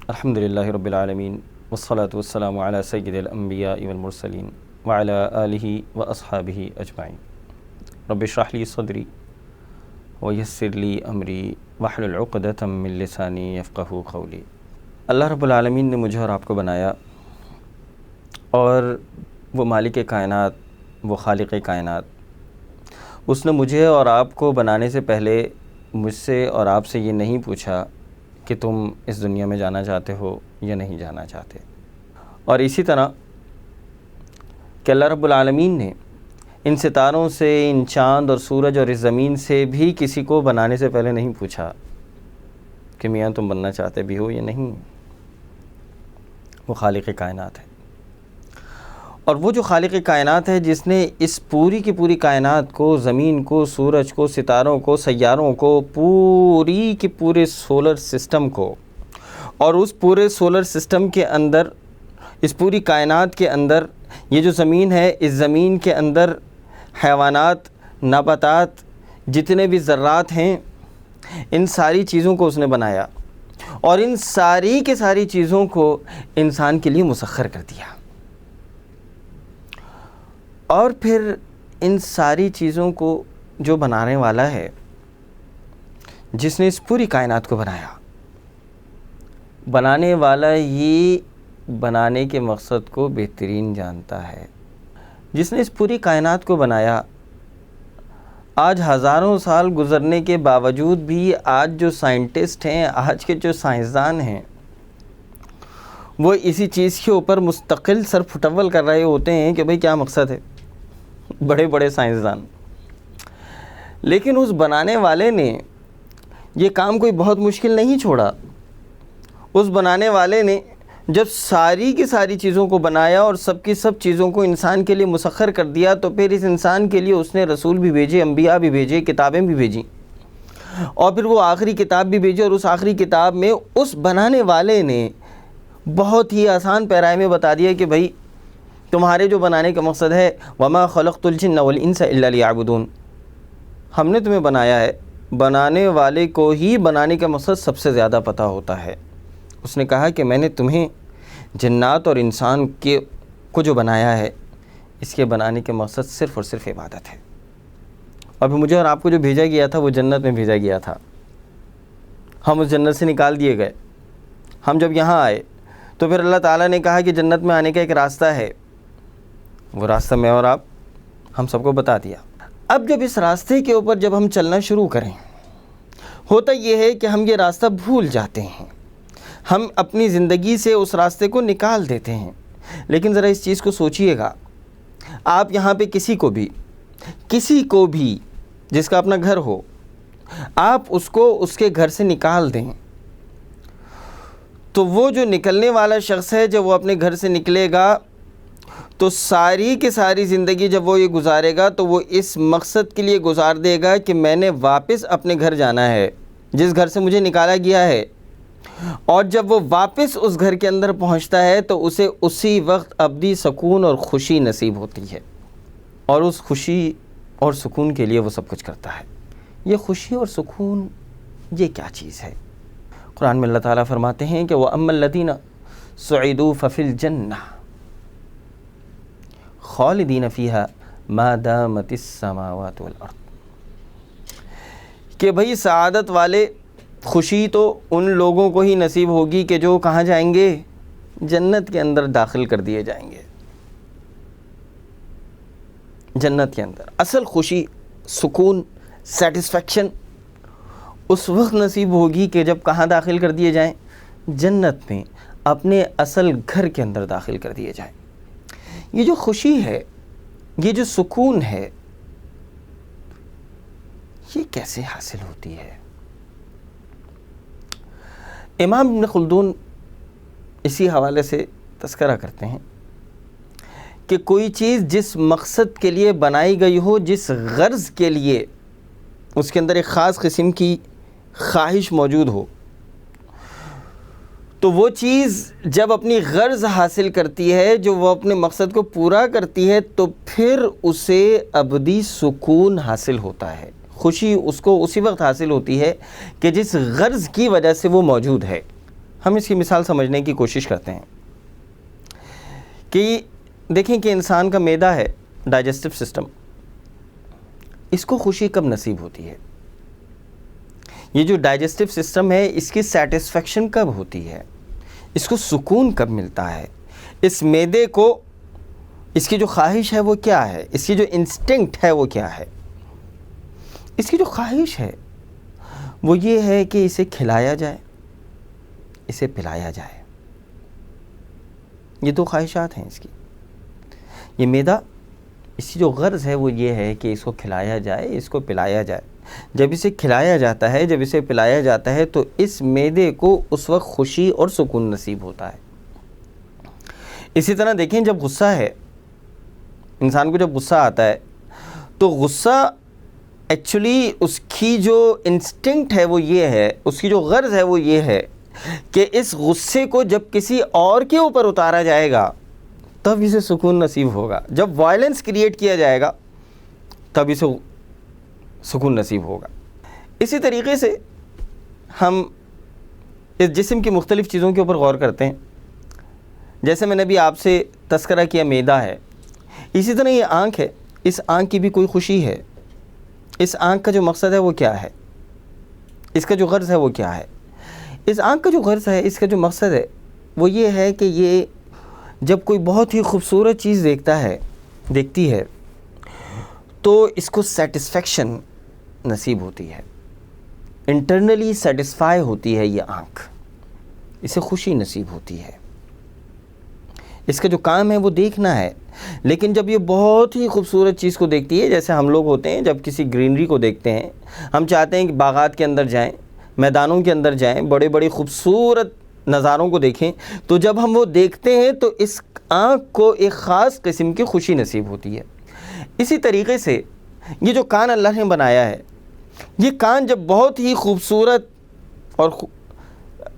الحمدللہ رب العالمین والصلاة والسلام علی سید الانبیاء والمرسلین وعلی آلہ واصحابہ اجمعین۔ رب اشرح لی صدری ویسر لی امری واحلل عقدۃ من لسانی یفقہوا قولی۔ اللہ رب العالمین نے مجھے اور آپ کو بنایا، اور وہ مالک کائنات، وہ خالق کائنات، اس نے مجھے اور آپ کو بنانے سے پہلے مجھ سے اور آپ سے یہ نہیں پوچھا کہ تم اس دنیا میں جانا چاہتے ہو یا نہیں جانا چاہتے۔ اور اسی طرح کہ اللہ رب العالمین نے ان ستاروں سے، ان چاند اور سورج اور اس زمین سے بھی کسی کو بنانے سے پہلے نہیں پوچھا کہ میاں تم بننا چاہتے بھی ہو یا نہیں۔ وہ خالق کائنات ہے، اور وہ جو خالق کائنات ہے جس نے اس پوری کی پوری کائنات کو، زمین کو، سورج کو، ستاروں کو، سیاروں کو، پوری کے پورے سولر سسٹم کو، اور اس پورے سولر سسٹم کے اندر، اس پوری کائنات کے اندر یہ جو زمین ہے، اس زمین کے اندر حیوانات، نباتات، جتنے بھی ذرات ہیں، ان ساری چیزوں کو اس نے بنایا، اور ان ساری کے ساری چیزوں کو انسان کے لیے مسخر کر دیا۔ اور پھر ان ساری چیزوں کو جو بنانے والا ہے، جس نے اس پوری کائنات کو بنایا، بنانے والا یہ بنانے کے مقصد کو بہترین جانتا ہے۔ جس نے اس پوری کائنات کو بنایا، آج ہزاروں سال گزرنے کے باوجود بھی آج جو سائنٹسٹ ہیں، آج کے جو سائنسدان ہیں، وہ اسی چیز کے اوپر مستقل سر پھٹول کر رہے ہوتے ہیں کہ بھئی کیا مقصد ہے، بڑے بڑے سائنسدان۔ لیکن اس بنانے والے نے یہ کام کوئی بہت مشکل نہیں چھوڑا۔ اس بنانے والے نے جب ساری کی ساری چیزوں کو بنایا اور سب کی سب چیزوں کو انسان کے لیے مسخر کر دیا، تو پھر اس انسان کے لیے اس نے رسول بھی بھیجے، انبیاء بھی بھیجے، کتابیں بھی بھیجیں، اور پھر وہ آخری کتاب بھی بھیجی، اور اس آخری کتاب میں اس بنانے والے نے بہت ہی آسان پیرائے میں بتا دیا کہ بھئی تمہارے جو بنانے کا مقصد ہے، وَمَا خَلَقْتُ الْجِنَّ وَالْإِنسَ إِلَّا لِيَعْبُدُونَ، ہم نے تمہیں بنایا ہے۔ بنانے والے کو ہی بنانے کا مقصد سب سے زیادہ پتہ ہوتا ہے۔ اس نے کہا کہ میں نے تمہیں جنات اور انسان کو جو بنایا ہے، اس کے بنانے کے مقصد صرف اور صرف عبادت ہے۔ اور پھر مجھے اور آپ کو جو بھیجا گیا تھا، وہ جنت میں بھیجا گیا تھا۔ ہم اس جنت سے نکال دیے گئے۔ ہم جب یہاں آئے تو پھر اللہ تعالیٰ نے کہا کہ جنت میں آنے کا ایک راستہ ہے، وہ راستہ میں اور آپ ہم سب کو بتا دیا۔ اب جب اس راستے کے اوپر جب ہم چلنا شروع کریں، ہوتا یہ ہے کہ ہم یہ راستہ بھول جاتے ہیں، ہم اپنی زندگی سے اس راستے کو نکال دیتے ہیں۔ لیکن ذرا اس چیز کو سوچئے گا، آپ یہاں پہ کسی کو بھی جس کا اپنا گھر ہو، آپ اس کو اس کے گھر سے نکال دیں، تو وہ جو نکلنے والا شخص ہے، جب وہ اپنے گھر سے نکلے گا تو ساری کی ساری زندگی جب وہ یہ گزارے گا تو وہ اس مقصد کے لیے گزار دے گا کہ میں نے واپس اپنے گھر جانا ہے، جس گھر سے مجھے نکالا گیا ہے۔ اور جب وہ واپس اس گھر کے اندر پہنچتا ہے تو اسے اسی وقت ابدی سکون اور خوشی نصیب ہوتی ہے، اور اس خوشی اور سکون کے لیے وہ سب کچھ کرتا ہے۔ یہ خوشی اور سکون یہ کیا چیز ہے؟ قرآن میں اللہ تعالیٰ فرماتے ہیں کہ وَأَمَّا الَّذِينَ سُعِدُوا فَفِي الْجَنَّةِ خالدین فیہا ما دامت السماوات والارض، کہ بھئی سعادت والے، خوشی تو ان لوگوں کو ہی نصیب ہوگی کہ جو کہاں جائیں گے؟ جنت کے اندر داخل کر دیے جائیں گے۔ جنت کے اندر اصل خوشی، سکون، سیٹسفیکشن اس وقت نصیب ہوگی کہ جب کہاں داخل کر دیے جائیں؟ جنت میں، اپنے اصل گھر کے اندر داخل کر دیے جائیں۔ یہ جو خوشی ہے، یہ جو سکون ہے، یہ کیسے حاصل ہوتی ہے؟ امام ابن خلدون اسی حوالے سے تذکرہ کرتے ہیں کہ کوئی چیز جس مقصد کے لیے بنائی گئی ہو، جس غرض کے لیے اس کے اندر ایک خاص قسم کی خواہش موجود ہو، تو وہ چیز جب اپنی غرض حاصل کرتی ہے، جو وہ اپنے مقصد کو پورا کرتی ہے، تو پھر اسے ابدی سکون حاصل ہوتا ہے، خوشی اس کو اسی وقت حاصل ہوتی ہے کہ جس غرض کی وجہ سے وہ موجود ہے۔ ہم اس کی مثال سمجھنے کی کوشش کرتے ہیں کہ دیکھیں کہ انسان کا معدہ ہے، ڈائجسٹو سسٹم، اس کو خوشی کب نصیب ہوتی ہے؟ یہ جو ڈائجسٹو سسٹم ہے اس کی سیٹسفیکشن کب ہوتی ہے؟ اس کو سکون کب ملتا ہے؟ اس معدے کو اس کی جو خواہش ہے وہ کیا ہے؟ اس کی جو انسٹنکٹ ہے وہ کیا ہے؟ اس کی جو خواہش ہے وہ یہ ہے کہ اسے کھلایا جائے، اسے پلایا جائے۔ یہ دو خواہشات ہیں اس کی۔ یہ معدہ، اس کی جو غرض ہے وہ یہ ہے کہ اس کو کھلایا جائے، اس کو پلایا جائے۔ جب اسے کھلایا جاتا ہے، جب اسے پلایا جاتا ہے تو اس معدے کو اس وقت خوشی اور سکون نصیب ہوتا ہے۔ اسی طرح دیکھیں جب غصہ ہے، انسان کو جب غصہ آتا ہے تو غصہ ایکچولی اس کی جو انسٹنکٹ ہے وہ یہ ہے، اس کی جو غرض ہے وہ یہ ہے کہ اس غصے کو جب کسی اور کے اوپر اتارا جائے گا تب اسے سکون نصیب ہوگا۔ جب وائلنس کریٹ کیا جائے گا تب اسے سکون نصیب ہوگا۔ اسی طریقے سے ہم اس جسم کی مختلف چیزوں کے اوپر غور کرتے ہیں۔ جیسے میں نے بھی آپ سے تذکرہ کیا معدہ ہے، اسی طرح یہ آنکھ ہے، اس آنکھ کی بھی کوئی خوشی ہے۔ اس آنکھ کا جو مقصد ہے وہ کیا ہے؟ اس کا جو غرض ہے وہ کیا ہے؟ اس آنکھ کا جو غرض ہے، اس کا جو مقصد ہے وہ یہ ہے کہ یہ جب کوئی بہت ہی خوبصورت چیز دیکھتی ہے تو اس کو سیٹسفیکشن نصیب ہوتی ہے، انٹرنلی سیٹسفائی ہوتی ہے یہ آنکھ، اسے خوشی نصیب ہوتی ہے۔ اس کا جو کام ہے وہ دیکھنا ہے، لیکن جب یہ بہت ہی خوبصورت چیز کو دیکھتی ہے، جیسے ہم لوگ ہوتے ہیں جب کسی گرینری کو دیکھتے ہیں، ہم چاہتے ہیں کہ باغات کے اندر جائیں، میدانوں کے اندر جائیں، بڑے بڑے خوبصورت نظاروں کو دیکھیں، تو جب ہم وہ دیکھتے ہیں تو اس آنکھ کو ایک خاص قسم کی خوشی نصیب ہوتی ہے۔ اسی طریقے سے یہ جو کان اللہ نے بنایا ہے، یہ کان جب بہت ہی خوبصورت اور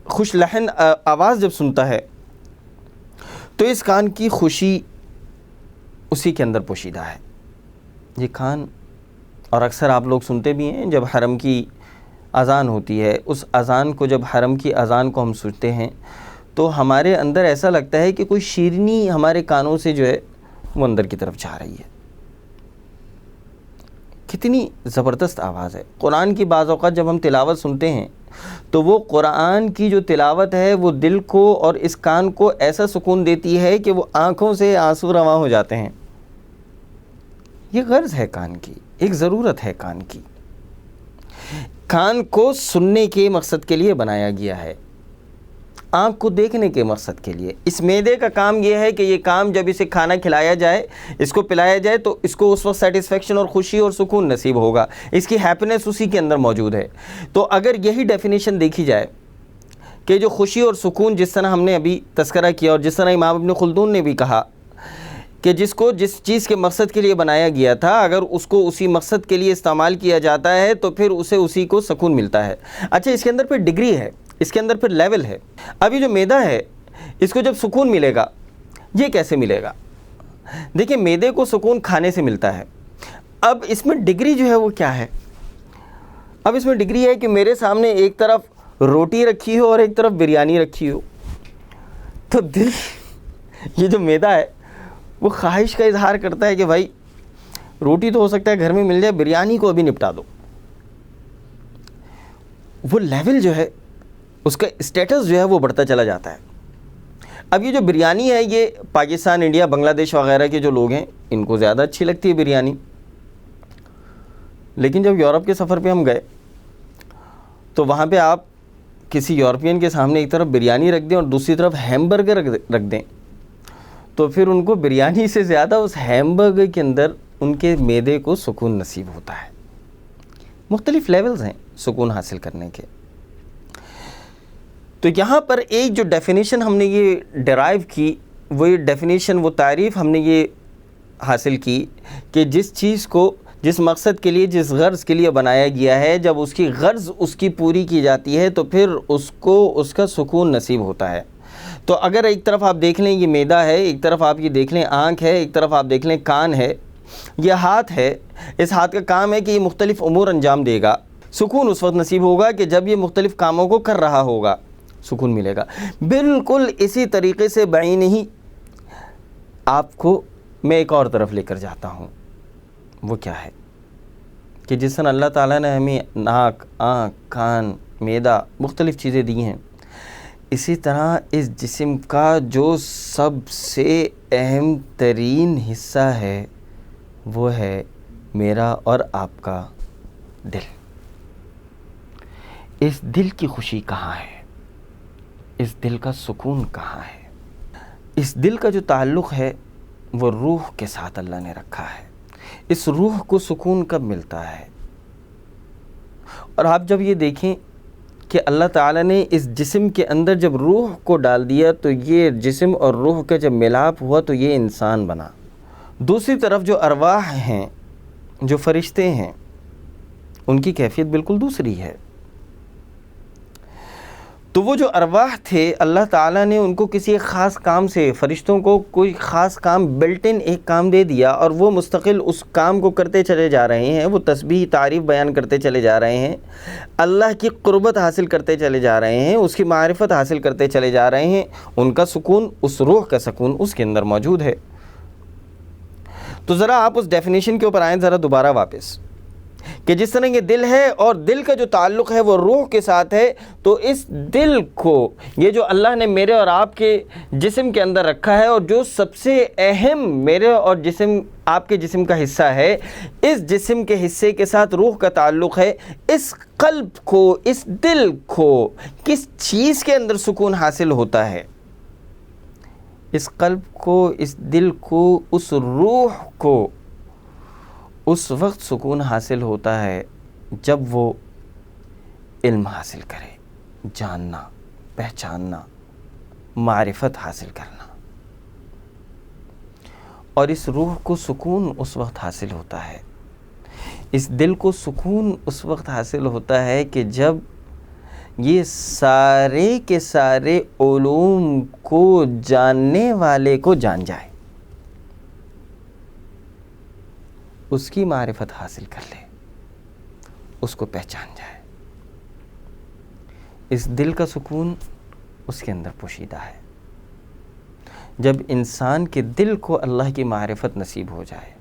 خوش لحن آواز جب سنتا ہے تو اس کان کی خوشی اسی کے اندر پوشیدہ ہے۔ یہ کان، اور اکثر آپ لوگ سنتے بھی ہیں جب حرم کی اذان ہوتی ہے، اس اذان کو جب حرم کی اذان کو ہم سنتے ہیں تو ہمارے اندر ایسا لگتا ہے کہ کوئی شیرنی ہمارے کانوں سے جو ہے وہ اندر کی طرف جا رہی ہے۔ کتنی زبردست آواز ہے۔ قرآن کی بعض اوقات جب ہم تلاوت سنتے ہیں تو وہ قرآن کی جو تلاوت ہے وہ دل کو اور اس کان کو ایسا سکون دیتی ہے کہ وہ آنکھوں سے آنسو رواں ہو جاتے ہیں۔ یہ غرض ہے کان کی، ایک ضرورت ہے کان کی۔ کان کو سننے کے مقصد کے لیے بنایا گیا ہے، آنکھ کو دیکھنے کے مقصد کے لیے۔ اس معدے کا کام یہ ہے کہ یہ کام جب اسے کھانا کھلایا جائے، اس کو پلایا جائے تو اس کو اس وقت سیٹسفیکشن اور خوشی اور سکون نصیب ہوگا، اس کی ہیپینس اسی کے اندر موجود ہے۔ تو اگر یہی ڈیفینیشن دیکھی جائے کہ جو خوشی اور سکون جس طرح ہم نے ابھی تذکرہ کیا اور جس طرح امام ابن خلدون نے بھی کہا کہ جس چیز کے مقصد کے لیے بنایا گیا تھا، اگر اس کو اسی مقصد کے لیے استعمال کیا جاتا ہے تو پھر اسے اسی کو سکون ملتا ہے۔ اچھا، اس کے اندر پھر ڈگری ہے، اس کے اندر پھر لیول ہے۔ اب یہ جو معدہ ہے اس کو جب سکون ملے گا، یہ کیسے ملے گا؟ دیکھیں، معدے کو سکون کھانے سے ملتا ہے۔ اب اس میں ڈگری جو ہے وہ کیا ہے؟ اب اس میں ڈگری ہے کہ میرے سامنے ایک طرف روٹی رکھی ہو اور ایک طرف بریانی رکھی ہو، تو دل، یہ جو معدہ ہے وہ خواہش کا اظہار کرتا ہے کہ بھائی روٹی تو ہو سکتا ہے گھر میں مل جائے، بریانی کو ابھی نپٹا دو۔ وہ لیول جو ہے، اس کا اسٹیٹس جو ہے وہ بڑھتا چلا جاتا ہے۔ اب یہ جو بریانی ہے یہ پاکستان، انڈیا، بنگلہ دیش وغیرہ کے جو لوگ ہیں ان کو زیادہ اچھی لگتی ہے بریانی، لیکن جب یورپ کے سفر پہ ہم گئے تو وہاں پہ آپ کسی یورپین کے سامنے ایک طرف بریانی رکھ دیں اور دوسری طرف ہیمبرگر رکھ دیں تو پھر ان کو بریانی سے زیادہ اس ہیمبرگر کے اندر ان کے معدے کو سکون نصیب ہوتا ہے۔ مختلف لیولز ہیں سکون حاصل کرنے کے۔ تو یہاں پر ایک جو ڈیفینیشن ہم نے یہ ڈرائیو کی، وہ یہ ڈیفینیشن، وہ تعریف ہم نے یہ حاصل کی کہ جس چیز کو، جس مقصد کے لیے، جس غرض کے لیے بنایا گیا ہے، جب اس کی غرض اس کی پوری کی جاتی ہے تو پھر اس کو اس کا سکون نصیب ہوتا ہے۔ تو اگر ایک طرف آپ دیکھ لیں یہ معدہ ہے، ایک طرف آپ یہ دیکھ لیں آنکھ ہے، ایک طرف آپ دیکھ لیں کان ہے، یہ ہاتھ ہے، اس ہاتھ کا کام ہے کہ یہ مختلف امور انجام دے گا۔ سکون اس وقت نصیب ہوگا کہ جب یہ مختلف کاموں کو کر رہا ہوگا، سکون ملے گا۔ بالکل اسی طریقے سے بعین ہی آپ کو میں ایک اور طرف لے کر جاتا ہوں۔ وہ کیا ہے کہ جس طرح اللہ تعالیٰ نے ہمیں ناک، آنکھ، کان، معدہ، مختلف چیزیں دی ہیں، اسی طرح اس جسم کا جو سب سے اہم ترین حصہ ہے وہ ہے میرا اور آپ کا دل۔ اس دل کی خوشی کہاں ہے؟ اس دل کا سکون کہاں ہے؟ اس دل کا جو تعلق ہے وہ روح کے ساتھ اللہ نے رکھا ہے۔ اس روح کو سکون کب ملتا ہے؟ اور آپ جب یہ دیکھیں کہ اللہ تعالیٰ نے اس جسم کے اندر جب روح کو ڈال دیا تو یہ جسم اور روح کا جب ملاپ ہوا تو یہ انسان بنا۔ دوسری طرف جو ارواح ہیں، جو فرشتے ہیں، ان کی کیفیت بالکل دوسری ہے۔ تو وہ جو ارواح تھے اللہ تعالیٰ نے ان کو کسی ایک خاص کام سے، فرشتوں کو کوئی خاص کام بلٹ ان ایک کام دے دیا اور وہ مستقل اس کام کو کرتے چلے جا رہے ہیں، وہ تسبیح تعریف بیان کرتے چلے جا رہے ہیں، اللہ کی قربت حاصل کرتے چلے جا رہے ہیں، اس کی معرفت حاصل کرتے چلے جا رہے ہیں۔ ان کا سکون، اس روح کا سکون اس کے اندر موجود ہے۔ تو ذرا آپ اس ڈیفینیشن کے اوپر آئیں ذرا دوبارہ واپس، کہ جس طرح یہ دل ہے اور دل کا جو تعلق ہے وہ روح کے ساتھ ہے، تو اس دل کو یہ جو اللہ نے میرے اور آپ کے جسم کے اندر رکھا ہے اور جو سب سے اہم میرے اور آپ کے جسم کا حصہ ہے، اس جسم کے حصے کے ساتھ روح کا تعلق ہے۔ اس قلب کو، اس دل کو کس چیز کے اندر سکون حاصل ہوتا ہے؟ اس قلب کو، اس دل کو، اس روح کو اس وقت سکون حاصل ہوتا ہے جب وہ علم حاصل کرے، جاننا، پہچاننا، معرفت حاصل کرنا۔ اور اس روح کو سکون اس وقت حاصل ہوتا ہے، اس دل کو سکون اس وقت حاصل ہوتا ہے کہ جب یہ سارے کے سارے علوم کو جاننے والے کو جان جائے، اس کی معرفت حاصل کر لے، اس کو پہچان جائے۔ اس دل کا سکون اس کے اندر پوشیدہ ہے۔ جب انسان کے دل کو اللہ کی معرفت نصیب ہو جائے،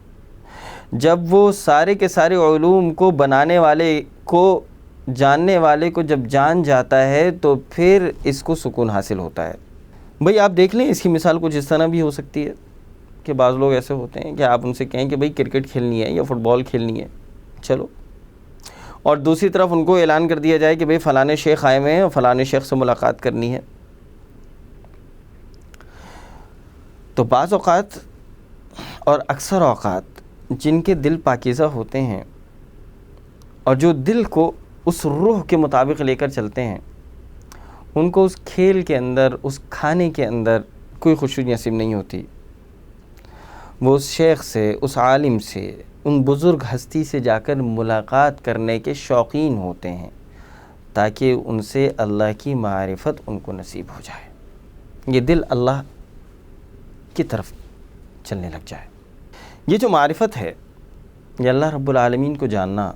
جب وہ سارے کے سارے علوم کو بنانے والے کو، جاننے والے کو جب جان جاتا ہے تو پھر اس کو سکون حاصل ہوتا ہے۔ بھئی آپ دیکھ لیں، اس کی مثال کچھ اس طرح بھی ہو سکتی ہے کہ بعض لوگ ایسے ہوتے ہیں کہ آپ ان سے کہیں کہ بھئی کرکٹ کھیلنی ہے یا فٹ بال کھیلنی ہے، چلو، اور دوسری طرف ان کو اعلان کر دیا جائے کہ بھئی فلانے شیخ آئے ہوئے ہیں اور فلانے شیخ سے ملاقات کرنی ہے۔ تو بعض اوقات اور اکثر اوقات جن کے دل پاکیزہ ہوتے ہیں اور جو دل کو اس روح کے مطابق لے کر چلتے ہیں، ان کو اس کھیل کے اندر، اس کھانے کے اندر کوئی خوشی نصیب نہیں ہوتی۔ وہ اس شیخ سے، اس عالم سے، ان بزرگ ہستی سے جا کر ملاقات کرنے کے شوقین ہوتے ہیں تاکہ ان سے اللہ کی معرفت ان کو نصیب ہو جائے، یہ دل اللہ کی طرف چلنے لگ جائے۔ یہ جو معرفت ہے، یہ اللہ رب العالمین کو جاننا،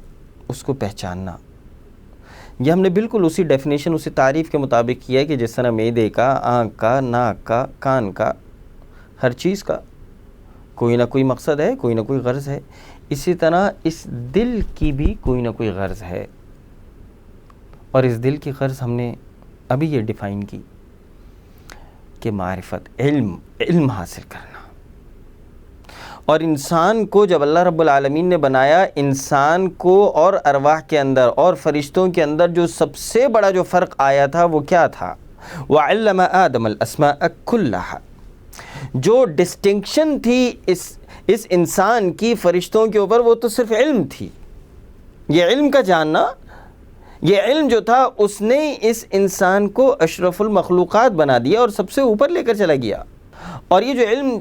اس کو پہچاننا، یہ ہم نے بالکل اسی ڈیفینیشن، اسی تعریف کے مطابق کیا ہے کہ جس طرح معدے کا، آنکھ کا، ناک کا، کان کا، ہر چیز کا کوئی نہ کوئی مقصد ہے، کوئی نہ کوئی غرض ہے، اسی طرح اس دل کی بھی کوئی نہ کوئی غرض ہے۔ اور اس دل کی غرض ہم نے ابھی یہ ڈیفائن کی کہ معرفت، علم حاصل کرنا۔ اور انسان کو جب اللہ رب العالمین نے بنایا، انسان کو اور ارواح کے اندر اور فرشتوں کے اندر جو سب سے بڑا جو فرق آیا تھا وہ کیا تھا؟ وَعَلَّمَ آدَمَ الْأَسْمَاءَ كُلَّهَا۔ جو ڈسٹنکشن تھی اس انسان کی فرشتوں کے اوپر، وہ تو صرف علم تھی، یہ علم کا جاننا، یہ علم جو تھا اس نے اس انسان کو اشرف المخلوقات بنا دیا اور سب سے اوپر لے کر چلا گیا۔ اور یہ جو علم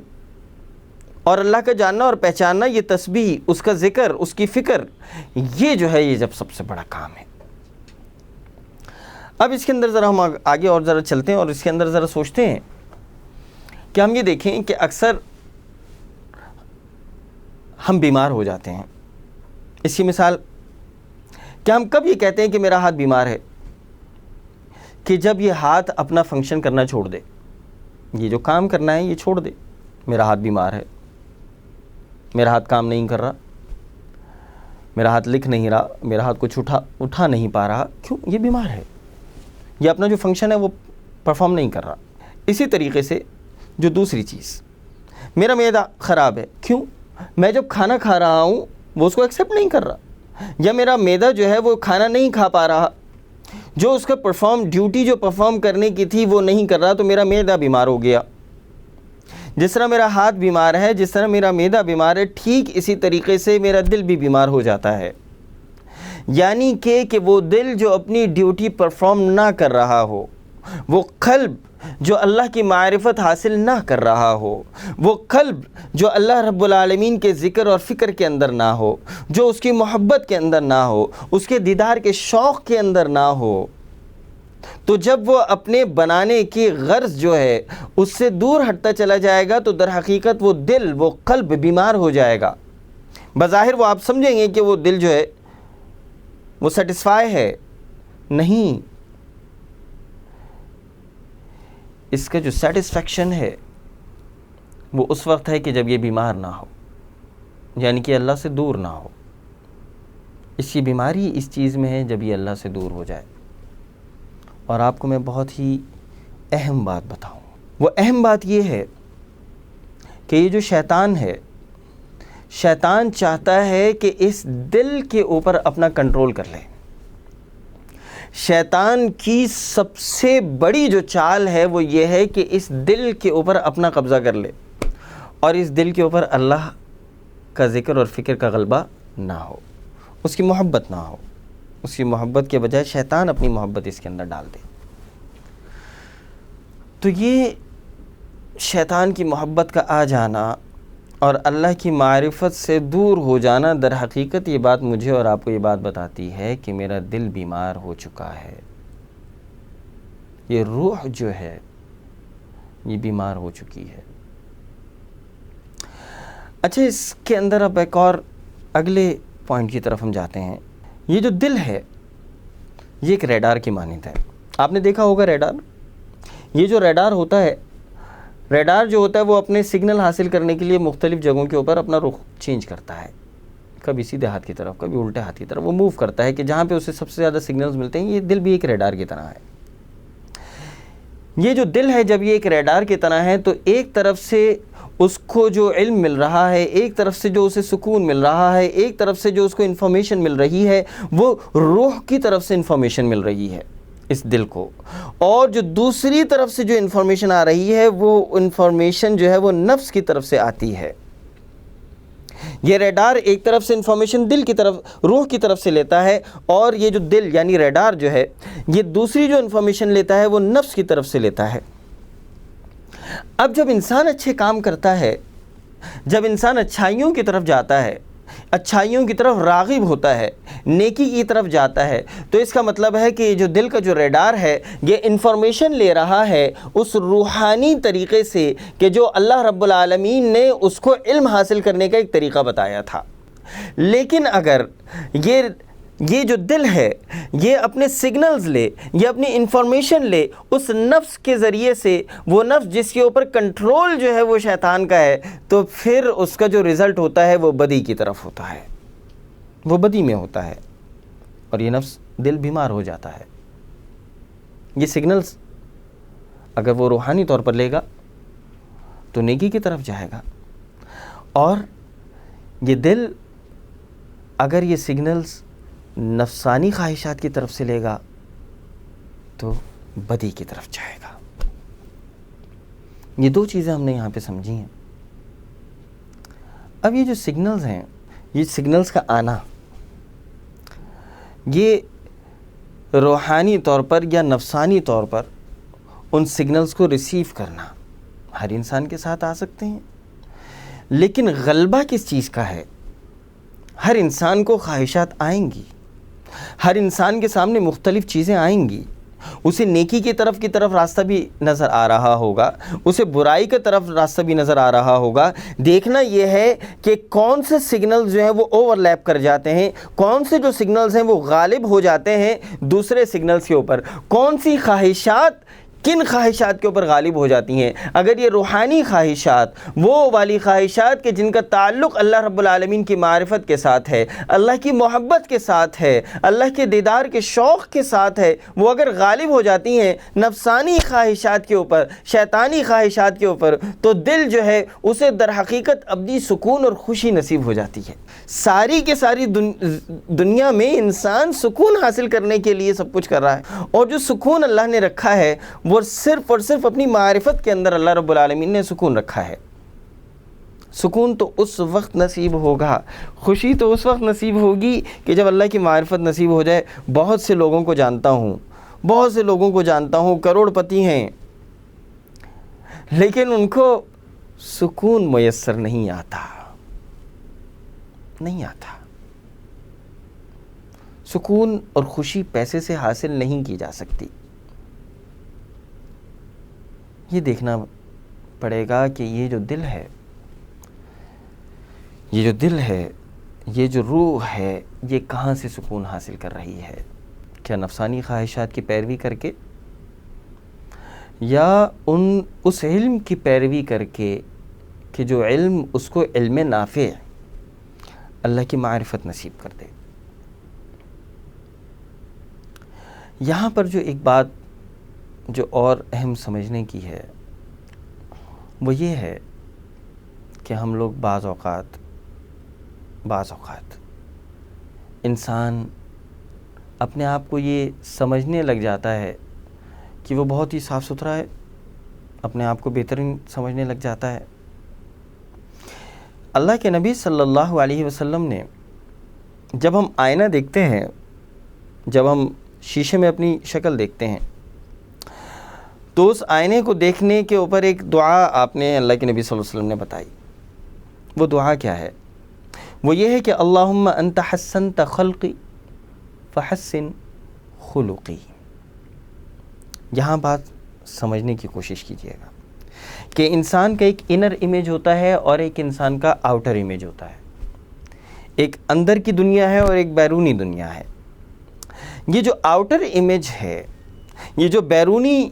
اور اللہ کا جاننا اور پہچاننا، یہ تسبیح، اس کا ذکر، اس کی فکر، یہ جو ہے یہ جب سب سے بڑا کام ہے۔ اب اس کے اندر ذرا ہم آگے اور ذرا چلتے ہیں اور اس کے اندر ذرا سوچتے ہیں کہ ہم یہ دیکھیں کہ اکثر ہم بیمار ہو جاتے ہیں. اس کی مثال کہ ہم کب یہ کہتے ہیں کہ میرا ہاتھ بیمار ہے؟ کہ جب یہ ہاتھ اپنا فنکشن کرنا چھوڑ دے، یہ جو کام کرنا ہے یہ چھوڑ دے. میرا ہاتھ بیمار ہے، میرا ہاتھ کام نہیں کر رہا، میرا ہاتھ لکھ نہیں رہا، میرا ہاتھ کچھ اٹھا نہیں پا رہا. کیوں؟ یہ بیمار ہے، یہ اپنا جو فنکشن ہے وہ پرفارم نہیں کر رہا. اسی طریقے سے جو دوسری چیز، میرا معدہ خراب ہے. کیوں؟ میں جب کھانا کھا رہا ہوں وہ اس کو ایکسیپٹ نہیں کر رہا، یا میرا معدہ جو ہے وہ کھانا نہیں کھا پا رہا، جو اس کا ڈیوٹی جو پرفارم کرنے کی تھی وہ نہیں کر رہا، تو میرا معدہ بیمار ہو گیا. جس طرح میرا ہاتھ بیمار ہے، جس طرح میرا معدہ بیمار ہے، ٹھیک اسی طریقے سے میرا دل بھی بیمار ہو جاتا ہے. یعنی کہ وہ دل جو اپنی ڈیوٹی پرفارم نہ کر رہا ہو، وہ قلب جو اللہ کی معرفت حاصل نہ کر رہا ہو، وہ قلب جو اللہ رب العالمین کے ذکر اور فکر کے اندر نہ ہو، جو اس کی محبت کے اندر نہ ہو، اس کے دیدار کے شوق کے اندر نہ ہو، تو جب وہ اپنے بنانے کی غرض جو ہے اس سے دور ہٹتا چلا جائے گا، تو در حقیقت وہ دل، وہ قلب بیمار ہو جائے گا. بظاہر وہ آپ سمجھیں گے کہ وہ دل جو ہے وہ سیٹسفائی ہے. نہیں، اس کا جو سیٹسفیکشن ہے وہ اس وقت ہے کہ جب یہ بیمار نہ ہو، یعنی کہ اللہ سے دور نہ ہو. اس کی بیماری اس چیز میں ہے جب یہ اللہ سے دور ہو جائے. اور آپ کو میں بہت ہی اہم بات بتاؤں. وہ اہم بات یہ ہے کہ یہ جو شیطان ہے، شیطان چاہتا ہے کہ اس دل کے اوپر اپنا کنٹرول کر لے. شیطان کی سب سے بڑی جو چال ہے وہ یہ ہے کہ اس دل کے اوپر اپنا قبضہ کر لے، اور اس دل کے اوپر اللہ کا ذکر اور فکر کا غلبہ نہ ہو، اس کی محبت نہ ہو. اس کی محبت کے بجائے شیطان اپنی محبت اس کے اندر ڈال دے. تو یہ شیطان کی محبت کا آ جانا اور اللہ کی معرفت سے دور ہو جانا، در حقیقت یہ بات مجھے اور آپ کو یہ بات بتاتی ہے کہ میرا دل بیمار ہو چکا ہے. یہ روح جو ہے یہ بیمار ہو چکی ہے. اچھا، اس کے اندر اب ایک اور اگلے پوائنٹ کی طرف ہم جاتے ہیں. یہ جو دل ہے یہ ایک ریڈار کی مانند ہے. آپ نے دیکھا ہوگا ریڈار. یہ جو ریڈار ہوتا ہے، ریڈار جو ہوتا ہے وہ اپنے سگنل حاصل کرنے کے لیے مختلف جگہوں کے اوپر اپنا رخ چینج کرتا ہے. کبھی سیدھے ہاتھ کی طرف، کبھی الٹے ہاتھ کی طرف وہ موو کرتا ہے کہ جہاں پہ اسے سب سے زیادہ سگنلز ملتے ہیں. یہ دل بھی ایک ریڈار کی طرح ہے. یہ جو دل ہے جب یہ ایک ریڈار کی طرح ہے، تو ایک طرف سے اس کو جو علم مل رہا ہے، ایک طرف سے جو اسے سکون مل رہا ہے، ایک طرف سے جو اس کو انفارمیشن مل رہی ہے، وہ روح کی طرف سے انفارمیشن مل رہی ہے اس دل کو. اور جو دوسری طرف سے جو انفارمیشن آ رہی ہے وہ انفارمیشن جو ہے وہ نفس کی طرف سے آتی ہے. یہ ریڈار ایک طرف سے انفارمیشن دل کی طرف، روح کی طرف سے لیتا ہے، اور یہ جو دل یعنی ریڈار جو ہے یہ دوسری جو انفارمیشن لیتا ہے وہ نفس کی طرف سے لیتا ہے. اب جب انسان اچھے کام کرتا ہے، جب انسان اچھائیوں کی طرف جاتا ہے، اچھائیوں کی طرف راغب ہوتا ہے، نیکی کی طرف جاتا ہے، تو اس کا مطلب ہے کہ یہ جو دل کا جو ریڈار ہے یہ انفارمیشن لے رہا ہے اس روحانی طریقے سے کہ جو اللہ رب العالمین نے اس کو علم حاصل کرنے کا ایک طریقہ بتایا تھا. لیکن اگر یہ جو دل ہے یہ اپنے سگنلز لے، یہ اپنی انفارمیشن لے اس نفس کے ذریعے سے، وہ نفس جس کے اوپر کنٹرول جو ہے وہ شیطان کا ہے، تو پھر اس کا جو رزلٹ ہوتا ہے وہ بدی کی طرف ہوتا ہے، وہ بدی میں ہوتا ہے، اور یہ نفس دل بیمار ہو جاتا ہے. یہ سگنلز اگر وہ روحانی طور پر لے گا تو نیکی کی طرف جائے گا، اور یہ دل اگر یہ سگنلز نفسانی خواہشات کی طرف سے لے گا تو بدی کی طرف جائے گا. یہ دو چیزیں ہم نے یہاں پہ سمجھی ہیں. اب یہ جو سگنلز ہیں، یہ سگنلز کا آنا، یہ روحانی طور پر یا نفسانی طور پر ان سگنلز کو ریسیو کرنا ہر انسان کے ساتھ آ سکتے ہیں. لیکن غلبہ کس چیز کا ہے؟ ہر انسان کو خواہشات آئیں گی، ہر انسان کے سامنے مختلف چیزیں آئیں گی، اسے نیکی کی طرف راستہ بھی نظر آ رہا ہوگا، اسے برائی کی طرف راستہ بھی نظر آ رہا ہوگا۔ دیکھنا یہ ہے کہ کون سے سگنلز جو ہیں وہ اوور لیپ کر جاتے ہیں، کون سے جو سگنلز ہیں وہ غالب ہو جاتے ہیں دوسرے سگنلز کے اوپر، کون سی خواہشات کن خواہشات کے اوپر غالب ہو جاتی ہیں۔ اگر یہ روحانی خواہشات، وہ والی خواہشات کہ جن کا تعلق اللہ رب العالمین کی معرفت کے ساتھ ہے، اللہ کی محبت کے ساتھ ہے، اللہ کے دیدار کے شوق کے ساتھ ہے، وہ اگر غالب ہو جاتی ہیں نفسانی خواہشات کے اوپر، شیطانی خواہشات کے اوپر، تو دل جو ہے اسے در حقیقت ابدی سکون اور خوشی نصیب ہو جاتی ہے۔ ساری کے ساری دنیا میں انسان سکون حاصل کرنے کے لیے سب کچھ کر رہا ہے، اور جو سکون اللہ نے رکھا ہے وہ صرف اور صرف اپنی معرفت کے اندر اللہ رب العالمین نے سکون رکھا ہے۔ سکون تو اس وقت نصیب ہوگا، خوشی تو اس وقت نصیب ہوگی کہ جب اللہ کی معرفت نصیب ہو جائے۔ بہت سے لوگوں کو جانتا ہوں، کروڑ پتی ہیں، لیکن ان کو سکون میسر نہیں آتا۔ سکون اور خوشی پیسے سے حاصل نہیں کی جا سکتی۔ یہ دیکھنا پڑے گا کہ یہ جو دل ہے، یہ جو روح ہے، یہ کہاں سے سکون حاصل کر رہی ہے؟ کیا نفسانی خواہشات کی پیروی کر کے، یا اس علم کی پیروی کر کے کہ جو علم اس کو علم نافع، اللہ کی معرفت نصیب کر دے۔ یہاں پر جو ایک بات جو اور اہم سمجھنے کی ہے وہ یہ ہے کہ ہم لوگ بعض اوقات انسان اپنے آپ کو یہ سمجھنے لگ جاتا ہے کہ وہ بہت ہی صاف ستھرا ہے، اپنے آپ کو بہترین سمجھنے لگ جاتا ہے۔ اللہ کے نبی صلی اللہ علیہ وسلم نے جب ہم آئینہ دیکھتے ہیں، جب ہم شیشے میں اپنی شکل دیکھتے ہیں، تو اس آئینے کو دیکھنے کے اوپر ایک دعا آپ نے اللہ کے نبی صلی اللہ علیہ وسلم نے بتائی۔ وہ دعا کیا ہے؟ وہ یہ ہے کہ اللہم انت حسنت خلقی فحسن خلقی۔ یہاں بات سمجھنے کی کوشش کیجیے گا کہ انسان کا ایک انر امیج ہوتا ہے اور ایک انسان کا آؤٹر امیج ہوتا ہے، ایک اندر کی دنیا ہے اور ایک بیرونی دنیا ہے۔ یہ جو آؤٹر امیج ہے، یہ جو بیرونی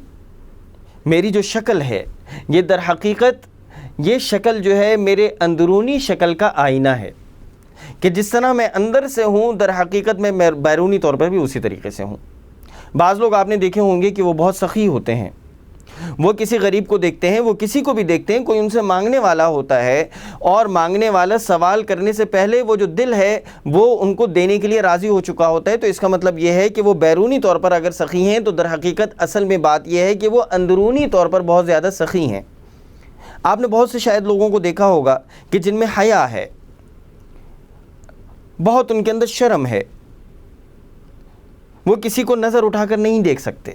میری جو شکل ہے، یہ در حقیقت یہ شکل جو ہے میرے اندرونی شکل کا آئینہ ہے، کہ جس طرح میں اندر سے ہوں در حقیقت میں بیرونی طور پر بھی اسی طریقے سے ہوں۔ بعض لوگ آپ نے دیکھے ہوں گے کہ وہ بہت سخی ہوتے ہیں، وہ کسی غریب کو دیکھتے ہیں، وہ کسی کو بھی دیکھتے ہیں، کوئی ان سے مانگنے والا ہوتا ہے، اور مانگنے والا سوال کرنے سے پہلے وہ جو دل ہے وہ ان کو دینے کے لیے راضی ہو چکا ہوتا ہے، تو اس کا مطلب یہ ہے کہ وہ بیرونی طور پر اگر سخی ہیں تو در حقیقت اصل میں بات یہ ہے کہ وہ اندرونی طور پر بہت زیادہ سخی ہیں۔ آپ نے بہت سے شاید لوگوں کو دیکھا ہوگا کہ جن میں حیا ہے، بہت ان کے اندر شرم ہے، وہ کسی کو نظر اٹھا کر نہیں دیکھ سکتے۔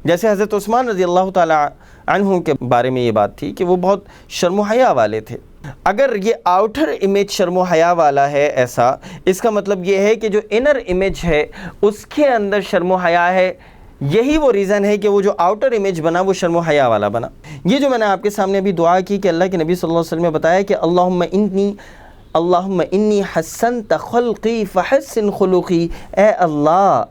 جیسے حضرت عثمان رضی اللہ تعالی عنہ کے بارے میں یہ بات تھی کہ وہ بہت شرم و حیا والے تھے۔ اگر یہ آؤٹر امیج شرم و حیا والا ہے ایسا، اس کا مطلب یہ ہے کہ جو انر امیج ہے اس کے اندر شرم و حیا ہے۔ یہی وہ ریزن ہے کہ وہ جو آؤٹر امیج بنا وہ شرم و حیا والا بنا۔ یہ جو میں نے آپ کے سامنے ابھی دعا کی کہ اللہ کے نبی صلی اللہ علیہ وسلم نے بتایا کہ اللہم انی حسنت خلقی فحسن خلقی، اے اللہ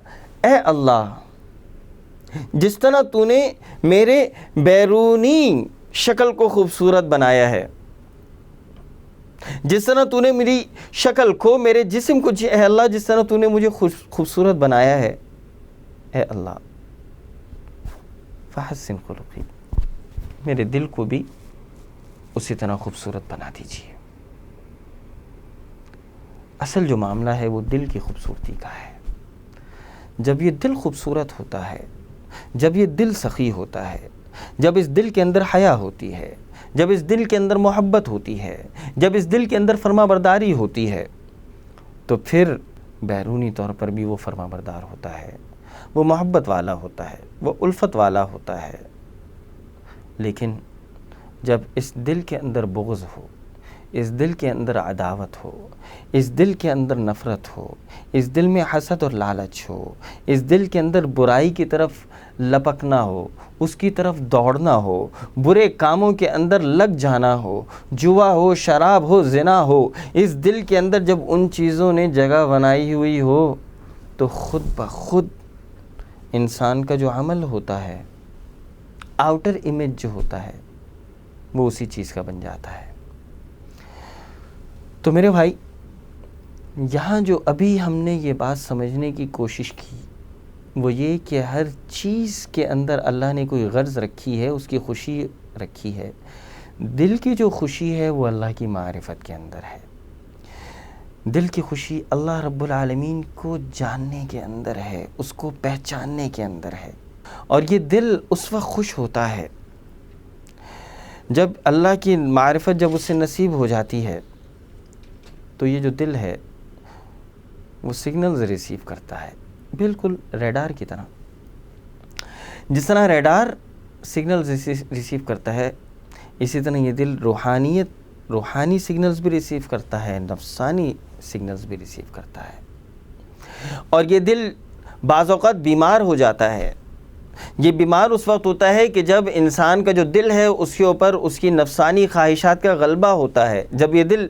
جس طرح تو نے میرے بیرونی شکل کو خوبصورت بنایا ہے، جس طرح تو نے میری شکل کو، میرے جسم کو، اے اللہ جس طرح تو نے مجھے خوبصورت بنایا ہے، اے اللہ فحسن خلقی، میرے دل کو بھی اسی طرح خوبصورت بنا دیجیے۔ اصل جو معاملہ ہے وہ دل کی خوبصورتی کا ہے۔ جب یہ دل خوبصورت ہوتا ہے، جب یہ دل سخی ہوتا ہے، جب اس دل کے اندر حیا ہوتی ہے، جب اس دل کے اندر محبت ہوتی ہے، جب اس دل کے اندر فرما برداری ہوتی ہے، تو پھر بیرونی طور پر بھی وہ فرما بردار ہوتا ہے، وہ محبت والا ہوتا ہے، وہ الفت والا ہوتا ہے۔ لیکن جب اس دل کے اندر بغض ہو، اس دل کے اندر عداوت ہو، اس دل کے اندر نفرت ہو، اس دل میں حسد اور لالچ ہو، اس دل کے اندر برائی کی طرف لپکنا ہو، اس کی طرف دوڑنا ہو، برے کاموں کے اندر لگ جانا ہو، جوا ہو، شراب ہو، زنا ہو، اس دل کے اندر جب ان چیزوں نے جگہ بنائی ہوئی ہو تو خود بخود انسان کا جو عمل ہوتا ہے، آؤٹر امیج جو ہوتا ہے، وہ اسی چیز کا بن جاتا ہے۔ تو میرے بھائی، یہاں جو ابھی ہم نے یہ بات سمجھنے کی کوشش کی وہ یہ کہ ہر چیز کے اندر اللہ نے کوئی غرض رکھی ہے، اس کی خوشی رکھی ہے۔ دل کی جو خوشی ہے وہ اللہ کی معرفت کے اندر ہے، دل کی خوشی اللہ رب العالمین کو جاننے کے اندر ہے، اس کو پہچاننے کے اندر ہے۔ اور یہ دل اس وقت خوش ہوتا ہے جب اللہ کی معرفت جب اسے نصیب ہو جاتی ہے، تو یہ جو دل ہے وہ سگنلز ریسیو کرتا ہے، بالکل ریڈار کی طرح۔ جس طرح ریڈار سگنلز ریسیو کرتا ہے، اسی طرح یہ دل روحانی سگنلز بھی ریسیو کرتا ہے، نفسانی سگنلز بھی ریسیو کرتا ہے۔ اور یہ دل بعض اوقات بیمار ہو جاتا ہے۔ یہ بیمار اس وقت ہوتا ہے کہ جب انسان کا جو دل ہے اس کے اوپر اس کی نفسانی خواہشات کا غلبہ ہوتا ہے، جب یہ دل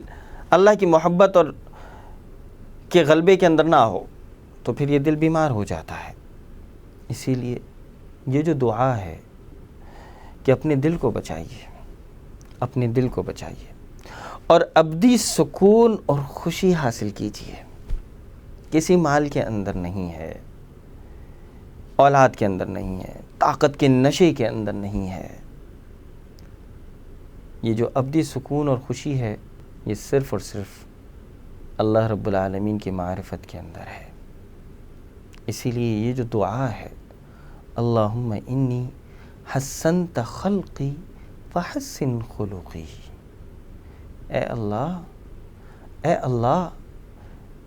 اللہ کی محبت اور کے غلبے کے اندر نہ ہو تو پھر یہ دل بیمار ہو جاتا ہے۔ اسی لیے یہ جو دعا ہے کہ اپنے دل کو بچائیے، اپنے دل کو بچائیے اور ابدی سکون اور خوشی حاصل کیجیے۔ کسی مال کے اندر نہیں ہے، اولاد کے اندر نہیں ہے، طاقت کے نشے کے اندر نہیں ہے۔ یہ جو ابدی سکون اور خوشی ہے یہ صرف اور صرف اللہ رب العالمین کی معرفت کے اندر ہے۔ اسی لیے یہ جو دعا ہے، اللہم انی حسنت خلقی فحسن خلقی، اے اللہ، اے اللہ،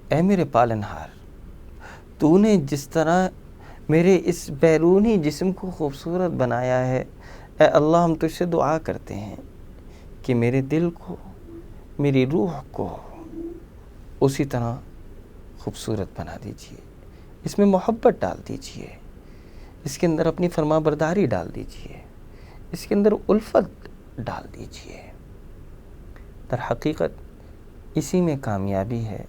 اے میرے پالنہار، تو نے جس طرح میرے اس بیرونی جسم کو خوبصورت بنایا ہے، اے اللہ ہم تجھ سے دعا کرتے ہیں کہ میرے دل کو، میری روح کو اسی طرح خوبصورت بنا دیجئے، اس میں محبت ڈال دیجئے، اس کے اندر اپنی فرما برداری ڈال دیجئے، اس کے اندر الفت ڈال دیجئے۔ در حقیقت اسی میں کامیابی ہے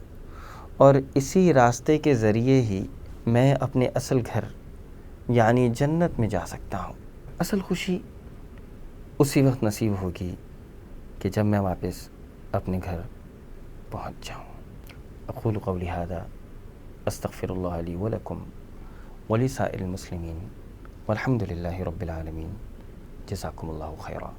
اور اسی راستے کے ذریعے ہی میں اپنے اصل گھر یعنی جنت میں جا سکتا ہوں۔ اصل خوشی اسی وقت نصیب ہوگی کہ جب میں واپس اپنے گھر پہنچ جاؤں۔ اقول قولی ھذا استغفر اللہ لی ولکم ولسائر المسلمین والحمد للہ رب العالمین۔ جزاکم اللہ خیرا۔